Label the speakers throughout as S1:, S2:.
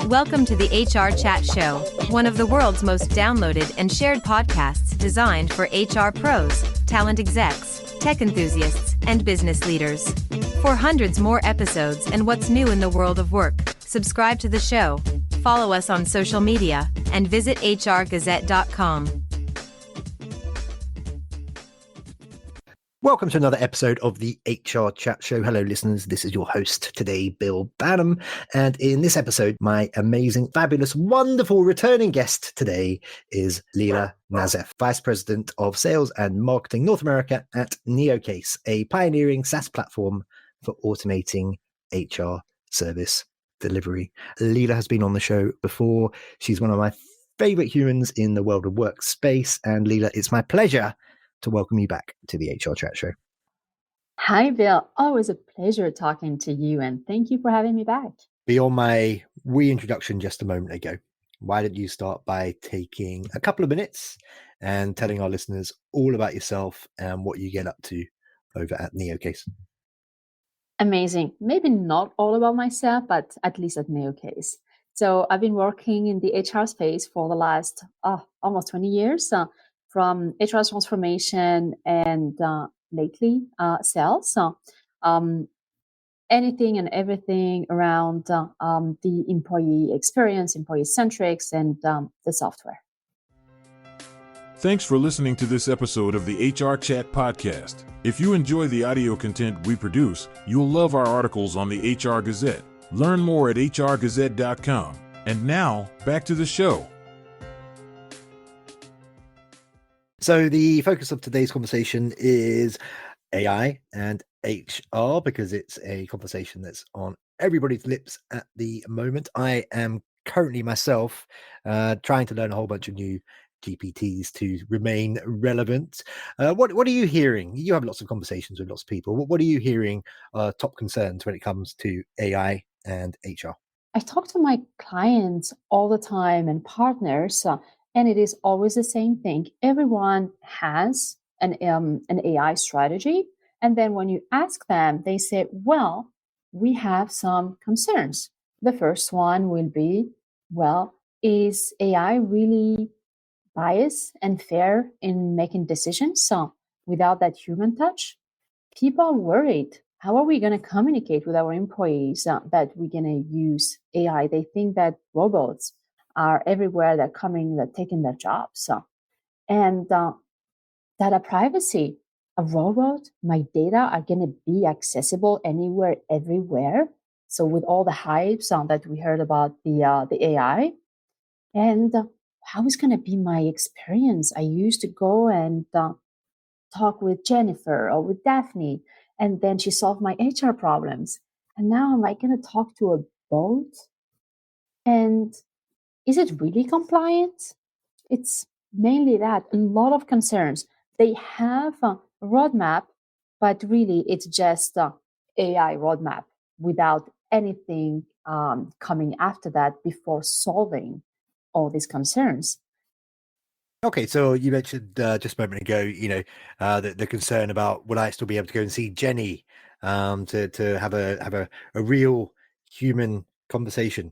S1: Welcome to the HR Chat Show, one of the world's most downloaded and shared podcasts designed for HR pros, talent execs, tech enthusiasts, and business leaders. For hundreds more episodes and what's new in the world of work, subscribe to the show, follow us on social media, and visit hrgazette.com.
S2: Welcome to another episode of the HR Chat Show. Hello, listeners. This is your host today, Bill Banham. And in this episode, my amazing, fabulous, wonderful returning guest today is Lila Nazef, Vice President of Sales and Marketing North America at Neocase, a pioneering SaaS platform for automating HR service delivery. Lila has been on the show before. She's one of my favorite humans in the world of workspace. And Lila, it's my pleasure to welcome you back to the HR Chat Show.
S3: Hi, Bill. Always a pleasure talking to you, and thank you for having me back.
S2: Beyond my reintroduction just a moment ago, why don't you start by taking a couple of minutes and telling our listeners all about yourself and what you get up to over at Neocase?
S3: Amazing. Maybe not all about myself, but at least at Neocase. So I've been working in the HR space for the last almost 20 years. From HR transformation and lately sales. Anything and everything around the employee experience, employee centrics, and the software.
S4: Thanks for listening to this episode of the HR Chat Podcast. If you enjoy the audio content we produce, you'll love our articles on the HR Gazette. Learn more at hrgazette.com. And now, back to the show.
S2: So the focus of today's conversation is AI and HR, because it's a conversation that's on everybody's lips at the moment. I am currently myself trying to learn a whole bunch of new GPTs to remain relevant. What are you hearing? You have lots of conversations with lots of people. What are you hearing top concerns when it comes to AI and HR?
S3: I talk to my clients all the time and partners. And it is always the same thing. Everyone has an AI strategy. And then when you ask them, they say, well, we have some concerns. The first one will be, well, is AI really biased and fair in making decisions? So without that human touch, people are worried. How are we going to communicate with our employees that we're going to use AI? They think that robots are everywhere, they're taking their jobs. And data privacy, a robot, my data are going to be accessible anywhere, everywhere. So with all the hypes that we heard about the AI, and how is going to be my experience? I used to go and talk with Jennifer or with Daphne, and then she solved my HR problems. And now am I going to talk to a bot? And is it really compliant? It's mainly that. A lot of concerns. They have a roadmap, but really it's just a AI roadmap without anything coming after that before solving all these concerns.
S2: Okay, so you mentioned just a moment ago, the concern about will I still be able to go and see Jenny to have a real human conversation?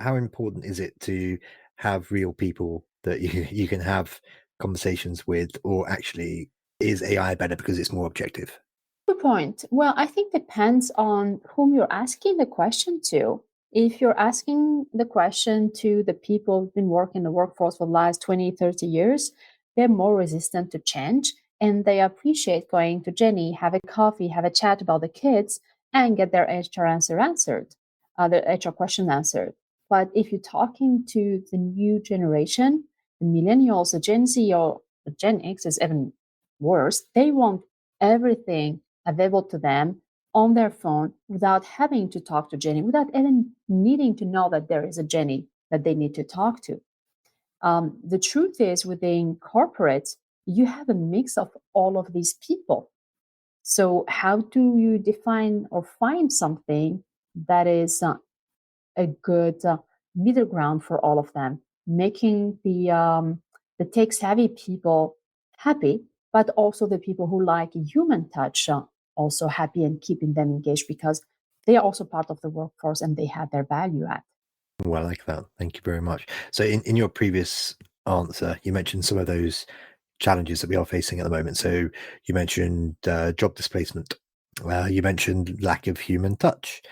S2: How important is it to have real people that you can have conversations with, or actually is AI better because it's more objective?
S3: Good point. Well, I think it depends on whom you're asking the question to. If you're asking the question to the people who've been working in the workforce for the last 20, 30 years, they're more resistant to change, and they appreciate going to Jenny, have a coffee, have a chat about the kids, and get their HR question answered. But if you're talking to the new generation, the millennials, the Gen Z, or the Gen X is even worse, they want everything available to them on their phone without having to talk to Jenny, without even needing to know that there is a Jenny that they need to talk to. The truth is, within corporates, you have a mix of all of these people. So how do you define or find something that is a good middle ground for all of them, making the tech-savvy people happy, but also the people who like human touch also happy, and keeping them engaged because they are also part of the workforce and they have their value add.
S2: Well, I like that. Thank you very much. So in your previous answer, you mentioned some of those challenges that we are facing at the moment. So you mentioned job displacement. You mentioned lack of human touch,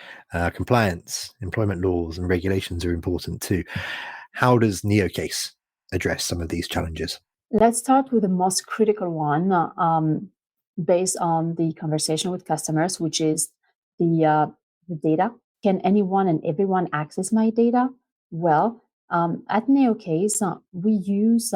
S2: compliance, employment laws and regulations are important too. How does Neocase address some of these challenges?
S3: Let's start with the most critical one, based on the conversation with customers, which is the data. Can anyone and everyone access my data? Well, at Neocase, we use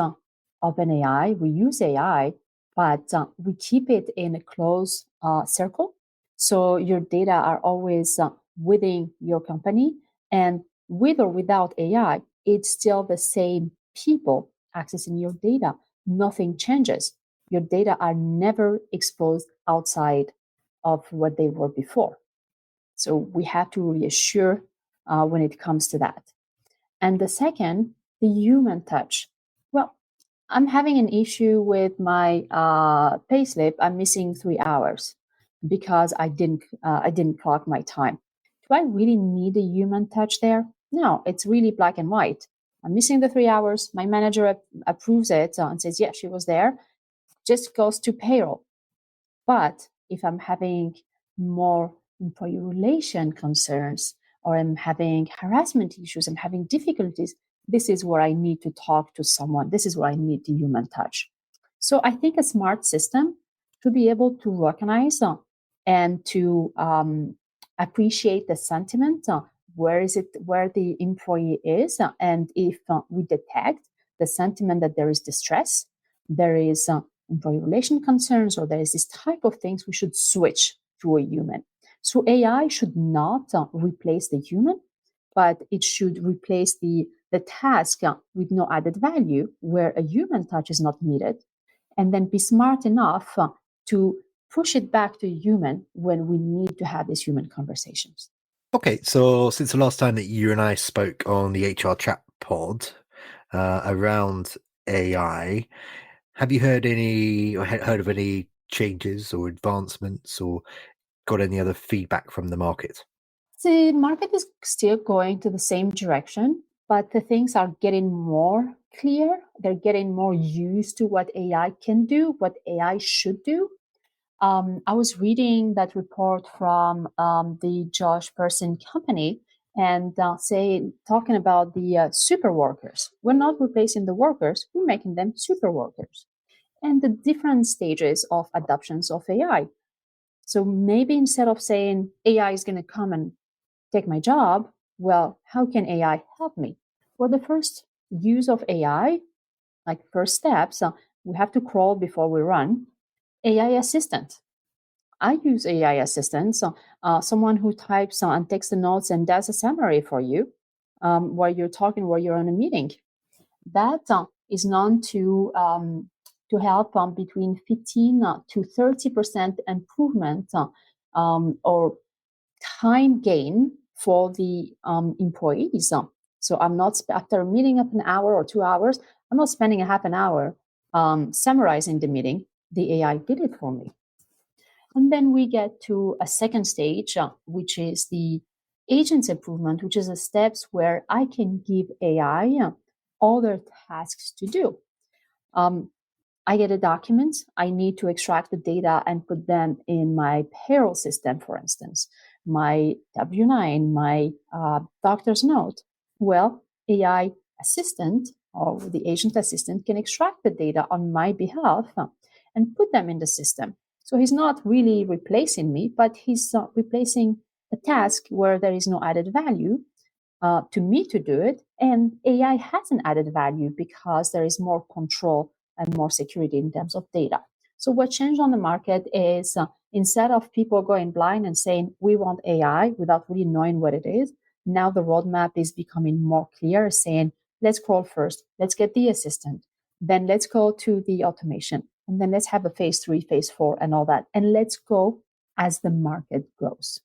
S3: OpenAI, we use AI, but we keep it in a closed circle. So your data are always within your company, and with or without AI, it's still the same people accessing your data. Nothing changes. Your data are never exposed outside of what they were before. So we have to reassure when it comes to that. And the second, the human touch. Well, I'm having an issue with my payslip. I'm missing 3 hours because I didn't clock my time. Do I really need a human touch there? No, it's really black and white. I'm missing the 3 hours. My manager approves it and says, yeah, she was there. Just goes to payroll. But if I'm having more employee relation concerns, or I'm having harassment issues, I'm having difficulties, this is where I need to talk to someone. This is where I need the human touch. So I think a smart system to be able to recognize and to appreciate the sentiment, where the employee is, and if we detect the sentiment that there is distress, there is employee relation concerns, or there is this type of things, we should switch to a human. So AI should not replace the human, but it should replace the task with no added value where a human touch is not needed, and then be smart enough to push it back to a human when we need to have these human conversations.
S2: Okay, so since the last time that you and I spoke on the HR Chat pod around AI, have you heard of any changes or advancements, or got any other feedback from the market?
S3: The market is still going to the same direction, but the things are getting more clear. They're getting more used to what AI can do, what AI should do. I was reading that report from the Josh Person company, and talking about the super workers. We're not replacing the workers, we're making them super workers. And the different stages of adoptions of AI. So maybe instead of saying AI is going to come and take my job, well, how can AI help me? Well, the first use of AI, like first steps, we have to crawl before we run. AI assistant. I use AI assistant, someone who types and takes the notes and does a summary for you while you're talking, while you're in a meeting. That is known to help between 15 to 30% improvement or time gain for the employees. So I'm not, after a meeting of an hour or 2 hours, I'm not spending a half an hour summarizing the meeting. The AI did it for me. And then we get to a second stage, which is the agent's improvement, which is the steps where I can give AI other tasks to do. I get a document. I need to extract the data and put them in my payroll system, for instance, my W-9, my doctor's note. Well, AI assistant or the agent assistant can extract the data on my behalf and put them in the system. So he's not really replacing me, but he's replacing a task where there is no added value to me to do it. And AI has an added value because there is more control and more security in terms of data. So what changed on the market is instead of people going blind and saying, we want AI without really knowing what it is, now the roadmap is becoming more clear, saying, let's crawl first, let's get the assistant, then let's go to the automation, and then let's have a phase 3, phase 4, and all that. And let's go as the market grows.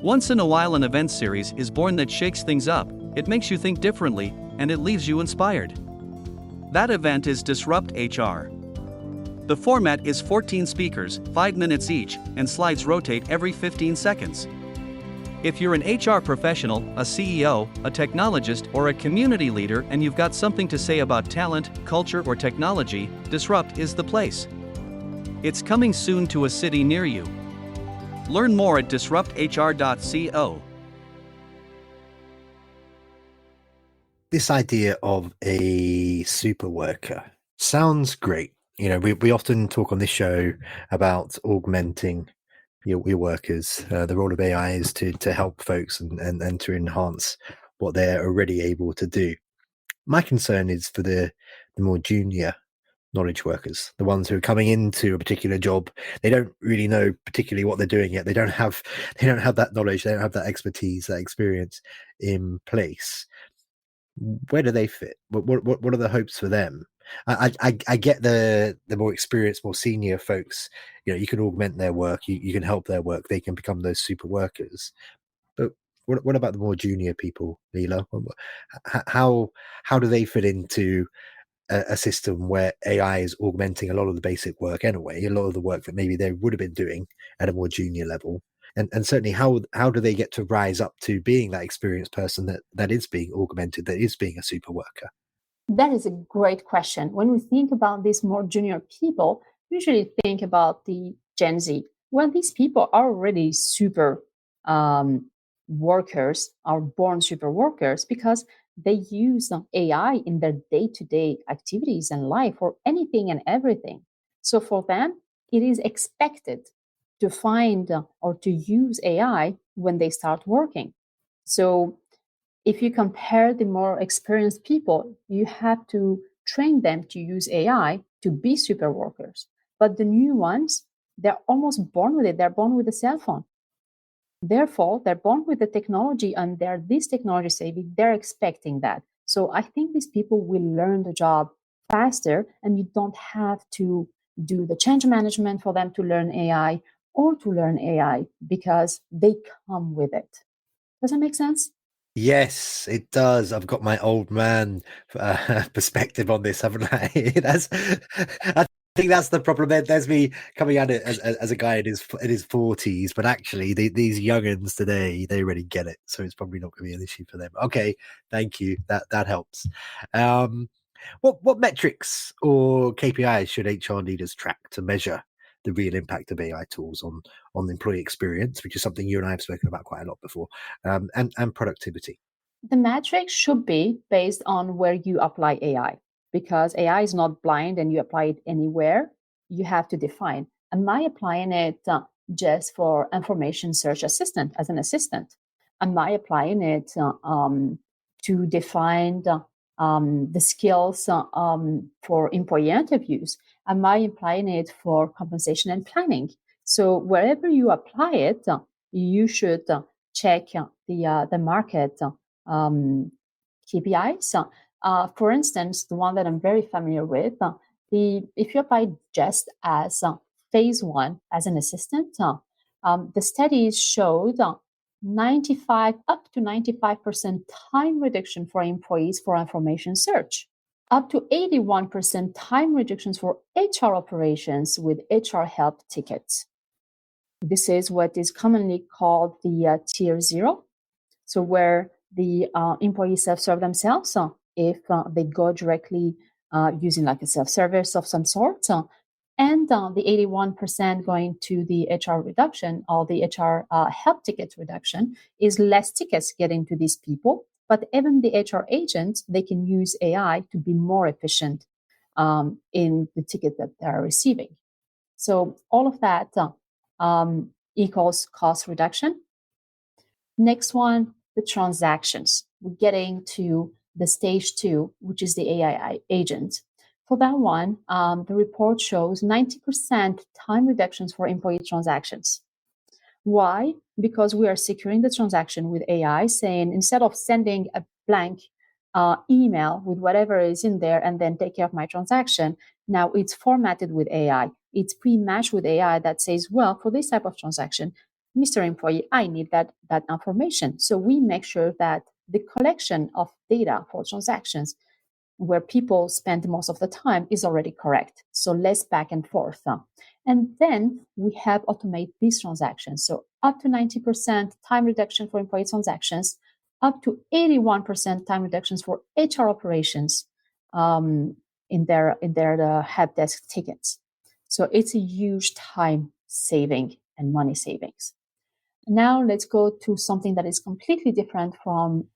S5: Once in a while, an event series is born that shakes things up, it makes you think differently, and it leaves you inspired. That event is Disrupt HR. The format is 14 speakers, 5 minutes each, and slides rotate every 15 seconds. If you're an HR professional, a CEO, a technologist, or a community leader and you've got something to say about talent, culture, or technology, Disrupt is the place. It's coming soon to a city near you. Learn more at disrupthr.co.
S2: This idea of a super worker sounds great. You know, we often talk on this show about augmenting your workers. The role of AI is to help folks and to enhance what they're already able to do. My concern is for the more junior knowledge workers, the ones who are coming into a particular job. They don't really know particularly what they're doing yet. They don't have that knowledge. They don't have that expertise, that experience in place. Where do they fit? What are the hopes for them? I get the more experienced, more senior folks. You know, you can augment their work. You can help their work. They can become those super workers. But what about the more junior people, Lila? How do they fit into a system where AI is augmenting a lot of the basic work anyway, a lot of the work that maybe they would have been doing at a more junior level? And certainly how do they get to rise up to being that experienced person that is being augmented, that is being a super worker?
S3: That is a great question. When we think about these more junior people, we usually think about the Gen Z. Well, these people are already super workers, are born super workers, because they use AI in their day-to-day activities and life for anything and everything. So for them, it is expected to find or to use AI when they start working. So if you compare the more experienced people, you have to train them to use AI to be super workers. But the new ones, they're almost born with it. They're born with a cell phone. Therefore, they're born with the technology and they're this technology savvy. They're expecting that. So I think these people will learn the job faster, and you don't have to do the change management for them to learn AI or to learn AI because they come with it. Does that make sense?
S2: Yes, it does. I've got my old man perspective on this, haven't I? I think that's the problem. There's me coming at it as a guy in his 40s, but actually these youngins today, they already get it, so it's probably not going to be an issue for them. Okay, thank you. That helps. What metrics or KPIs should HR leaders track to measure the real impact of AI tools on employee experience, which is something you and I have spoken about quite a lot before, and productivity?
S3: The metric should be based on where you apply AI, because AI is not blind and you apply it anywhere. You have to define, am I applying it just for information search assistant as an assistant? Am I applying it to define the skills for employee interviews? Am I applying it for compensation and planning? So wherever you apply it, you should check the market KPIs. For instance, the one that I'm very familiar with, if you apply just as phase one as an assistant, the studies showed 95 up to 95% time reduction for employees for information search, up to 81% time reductions for HR operations with HR help tickets. This is what is commonly called the tier 0. So where the employees self-serve themselves if they go directly using like a self-service of some sort, and the 81% going to the HR reduction or the HR help ticket reduction is less tickets getting to these people. But even the HR agents, they can use AI to be more efficient in the ticket that they're receiving. So all of that equals cost reduction. Next one, the transactions. We're getting to the stage 2, which is the AI agent. For that one, the report shows 90% time reductions for employee transactions. Why? Because we are securing the transaction with AI, saying instead of sending a blank email with whatever is in there and then take care of my transaction, now it's formatted with AI. It's pre-matched with AI that says, well, for this type of transaction, Mr. Employee, I need that information. So we make sure that the collection of data for transactions where people spend most of the time is already correct. So less back and forth. And then we have automate these transactions. So up to 90% time reduction for employee transactions, up to 81% time reductions for HR operations in their help desk tickets. So it's a huge time saving and money savings. Now let's go to something that is completely different from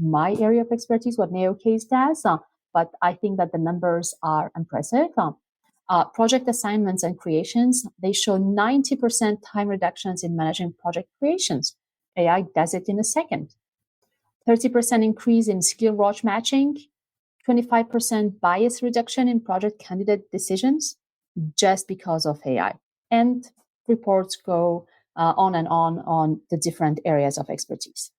S3: my area of expertise, what Neocase does, but I think that the numbers are impressive. Project assignments and creations, they show 90% time reductions in managing project creations. AI does it in a second. 30% increase in skill watch matching, 25% bias reduction in project candidate decisions just because of AI. And reports go on and on the different areas of expertise.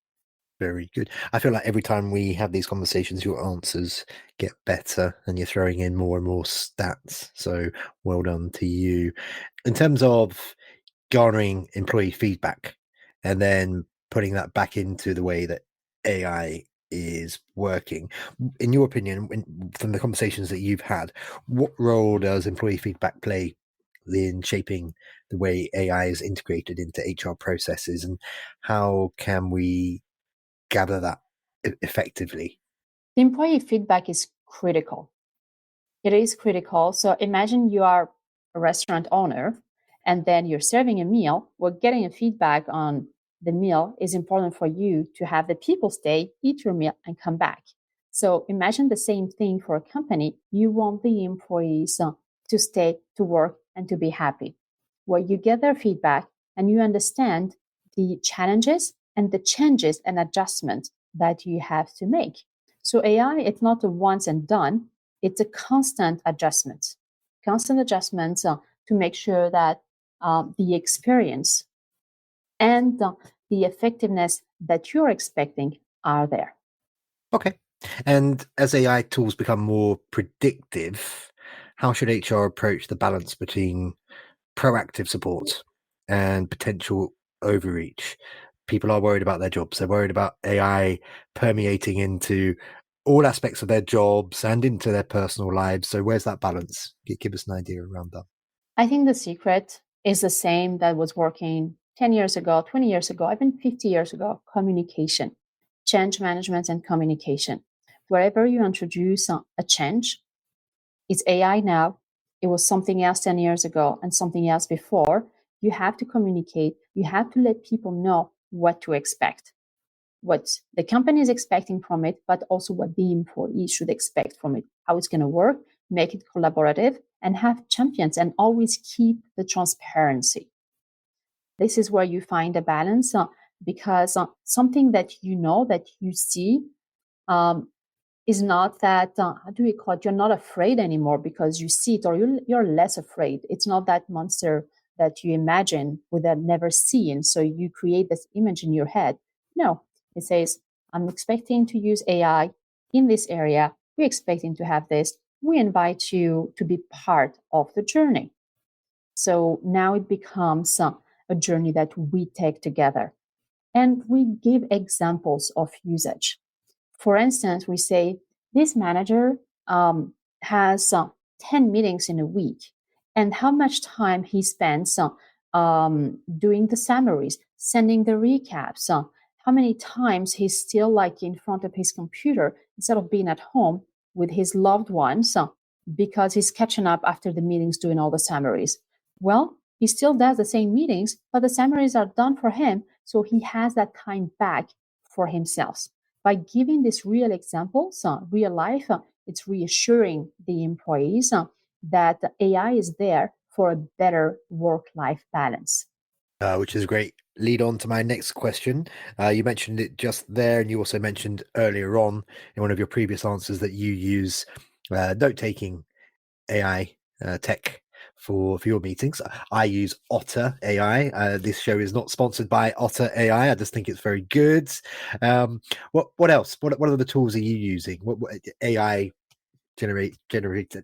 S2: Very good. I feel like every time we have these conversations, your answers get better and you're throwing in more and more stats. So well done to you. In terms of garnering employee feedback and then putting that back into the way that AI is working, in your opinion, from the conversations that you've had, what role does employee feedback play in shaping the way AI is integrated into HR processes, and how can we gather that effectively?
S3: The employee feedback is critical. It is critical. So imagine you are a restaurant owner and then you're serving a meal. Well, getting a feedback on the meal is important for you to have the people stay, eat your meal, and come back. So imagine the same thing for a company. You want the employees to stay, to work, and to be happy. Well, you get their feedback and you understand the challenges and the changes and adjustments that you have to make. So AI, it's not a once and done. It's a constant adjustment to make sure that the experience and the effectiveness that you're expecting are there.
S2: Okay. And as AI tools become more predictive, how should HR approach the balance between proactive support and potential overreach? People are worried about their jobs. They're worried about AI permeating into all aspects of their jobs and into their personal lives. So where's that balance? Give us an idea around that.
S3: I think the secret is the same that was working 10 years ago, 20 years ago, even 50 years ago: communication, change management, and communication. Wherever you introduce a change, it's AI now, it was something else 10 years ago and something else before. You have to communicate. You have to let people know what to expect, what the company is expecting from it, but also what the employee should expect from it, how it's going to work, make it collaborative, and have champions, and always keep the transparency. This is where you find a balance, because something that you know, that you see, is not that, how do we call it? You're not afraid anymore because you see it, or you're less afraid. It's not that monster that you imagine without never seeing. So you create this image in your head. No, it says, I'm expecting to use AI in this area. We're expecting to have this. We invite you to be part of the journey. So now it becomes a journey that we take together. And we give examples of usage. For instance, we say this manager has 10 meetings in a week, and how much time he spends doing the summaries, sending the recaps, how many times he's still like in front of his computer instead of being at home with his loved ones because he's catching up after the meetings doing all the summaries. Well, he still does the same meetings, but the summaries are done for him, so he has that time back for himself. By giving these real examples, real life, it's reassuring the employees that AI is there for a better work-life balance.
S2: Which is a great lead on to my next question. You mentioned it just there, and you also mentioned earlier on in one of your previous answers that you use note-taking AI tech for your meetings. I use Otter AI. This show is not sponsored by Otter AI. I just think it's very good. What else? What other tools are you using? What AI generative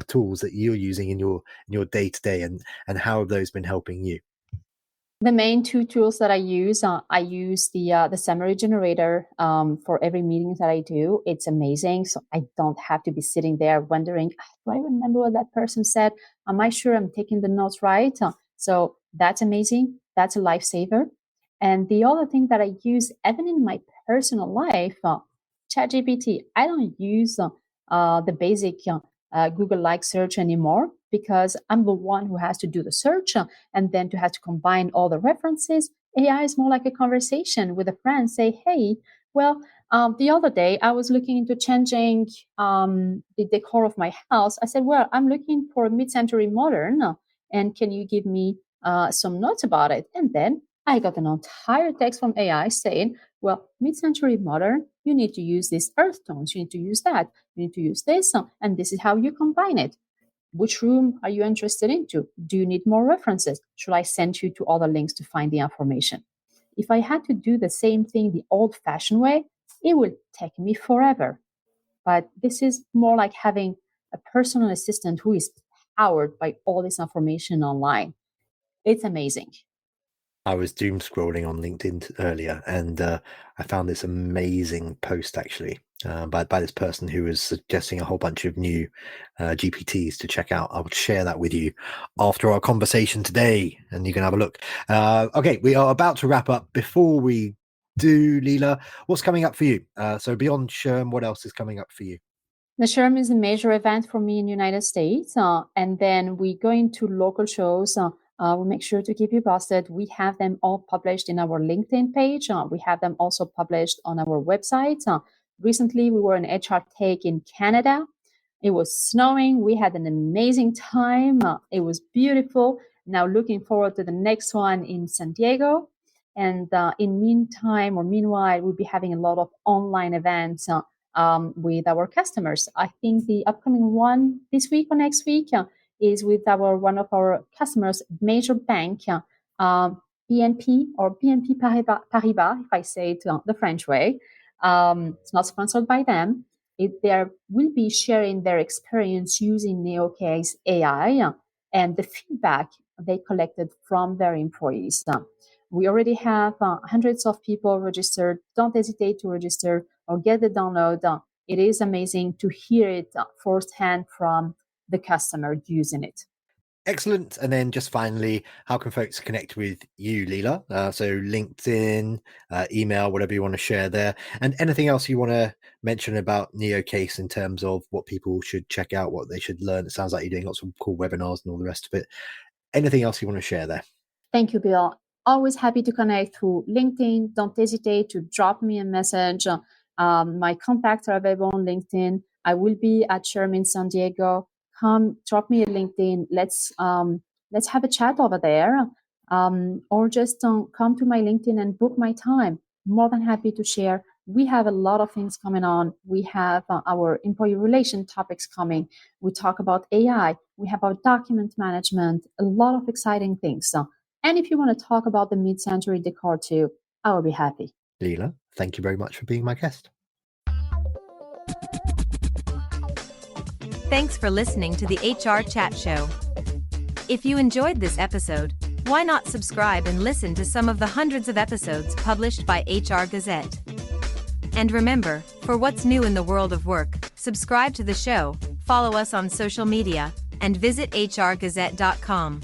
S2: tools that you're using in your day-to-day, and how have those been helping you?
S3: The main two tools that I use the summary generator for every meeting that I do. It's amazing. So I don't have to be sitting there wondering, do I remember what that person said? Am I sure I'm taking the notes right? So that's amazing. that's a lifesaver. And the other thing that I use, even in my personal life, ChatGPT, I don't use the basic Google-like search anymore because I'm the one who has to do the search and then to have to combine all the references. AI is more like a conversation with a friend. Say, hey, well, the other day I was looking into changing the decor of my house. I said, well, I'm looking for a mid-century modern, and can you give me some notes about it? And then I got an entire text from AI saying, well, mid-century modern, you need to use these earth tones, you need to use that, you need to use this, and this is how you combine it. Which room are you interested into? Do you need more references? Should I send you to other links to find the information? If I had to do the same thing the old-fashioned way, it would take me forever. But this is more like having a personal assistant who is powered by all this information online. It's amazing.
S2: I was doom scrolling on LinkedIn earlier, and I found this amazing post actually by this person who was suggesting a whole bunch of new GPTs to check out. I would share that with you after our conversation today, and you can have a look. Okay, we are about to wrap up. Before we do, Lila, what's coming up for you? So beyond SHRM, what else is coming up for you?
S3: The SHRM is a major event for me in the United States, and then we go into local shows. We'll make sure to keep you posted. We have them all published in our LinkedIn page. We have them also published on our website. Recently, we were in HR Take in Canada. It was snowing. We had an amazing time. It was beautiful. Now looking forward to the next one in San Diego. And meanwhile, we'll be having a lot of online events with our customers. I think the upcoming one this week or next week is with one of our customers, major bank, BNP or BNP Paribas, if I say it the French way. It's not sponsored by them. They will be sharing their experience using Neocase AI and the feedback they collected from their employees. We already have hundreds of people registered. Don't hesitate to register or get the download. It is amazing to hear it firsthand from the customer using it.
S2: Excellent. And then just finally, how can folks connect with you, Lila? So LinkedIn, email, whatever you want to share there. And anything else you want to mention about Neocase in terms of what people should check out, what they should learn? It sounds like you're doing lots of cool webinars and all the rest of it. Anything else you want to share there?
S3: Thank you, Bill. Always happy to connect through LinkedIn. Don't hesitate to drop me a message. My contacts are available on LinkedIn. I will be at SHRM in San Diego. Come, drop me a LinkedIn. Let's have a chat over there, or just come to my LinkedIn and book my time. More than happy to share. We have a lot of things coming on. We have our employee relation topics coming. We talk about AI. We have our document management. A lot of exciting things. And if you want to talk about the mid-century decor too, I will be happy.
S2: Lila, thank you very much for being my guest.
S1: Thanks for listening to the HR Chat Show. If you enjoyed this episode, why not subscribe and listen to some of the hundreds of episodes published by HR Gazette? And remember, for what's new in the world of work, subscribe to the show, follow us on social media, and visit hrgazette.com.